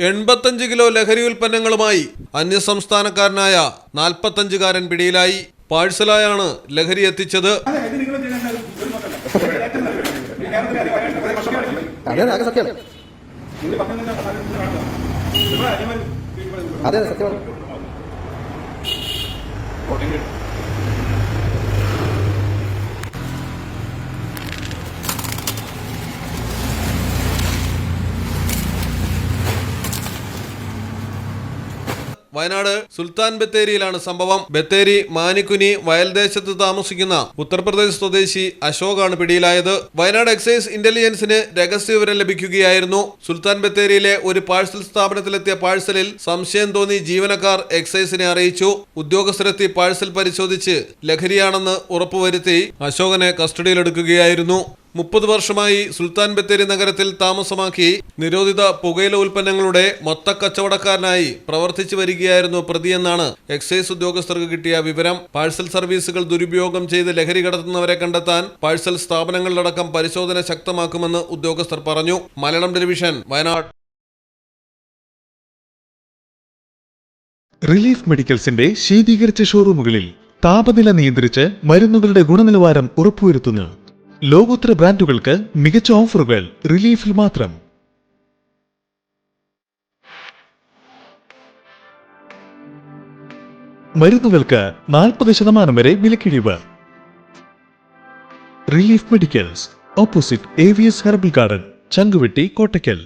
85 kilo ലഹരി ഉൽപ്പന്നങ്ങളുമായി അന്യസംസ്ഥാനക്കാരനായ 45-കാരൻ പിടിയിലായി. പാഴ്സലായാണ് ലഹരി എത്തിച്ചത്. വയനാട് സുൽത്താൻ ബത്തേരിയിലാണ് സംഭവം. ബത്തേരി മാനിക്കുനി വയൽദേശത്ത് താമസിക്കുന്ന ഉത്തർപ്രദേശ് സ്വദേശി അശോകാണ് പിടിയിലായത്. വയനാട് എക്സൈസ് ഇന്റലിജൻസിന് രഹസ്യവിവരം ലഭിക്കുകയായിരുന്നു. സുൽത്താൻ ബത്തേരിയിലെ ഒരു പാഴ്സൽ സ്ഥാപനത്തിലെത്തിയ പാഴ്സലിൽ സംശയം തോന്നി ജീവനക്കാർ എക്സൈസിനെ അറിയിച്ചു. ഉദ്യോഗസ്ഥരെത്തി പാഴ്സൽ പരിശോധിച്ച് ലഹരിയാണെന്ന് ഉറപ്പുവരുത്തി അശോകനെ കസ്റ്റഡിയിലെടുക്കുകയായിരുന്നു. 30 വർഷമായി സുൽത്താൻ ബത്തേരി നഗരത്തിൽ താമസമാക്കി നിരോധിത പുകയില ഉൽപ്പന്നങ്ങളുടെ മൊത്തക്കച്ചവടക്കാരനായി പ്രവർത്തിച്ചു വരികയായിരുന്നു പ്രതിയെന്നാണ് എക്സൈസ് ഉദ്യോഗസ്ഥർക്ക് കിട്ടിയ വിവരം. പാഴ്സൽ സർവീസുകൾ ദുരുപയോഗം ചെയ്ത് ലഹരി കടത്തുന്നവരെ കണ്ടെത്താൻ പാഴ്സൽ സ്ഥാപനങ്ങളിലടക്കം പരിശോധന ശക്തമാക്കുമെന്ന് ഉദ്യോഗസ്ഥർ പറഞ്ഞു. മലയാളം ടെലിവിഷൻ, വയനാട്. റിലീഫ് മെഡിക്കൽസിന്റെ ശീതീകരിച്ച ഷോറൂമുകളിൽ താപനില നിയന്ത്രിച്ച് മരുന്നുകളുടെ ഗുണനിലവാരം ഉറപ്പുവരുത്തുന്നു. ലോകോത്തര ബ്രാൻഡുകൾക്ക് മികച്ച ഓഫറുകൾ റിലീഫിൽ മാത്രം. മരുന്നുകൾക്ക് 40% വരെ വിലക്കിഴിവ്. Relief medicals, opposite AVS herbal garden, Changuvetty, Kottakkal.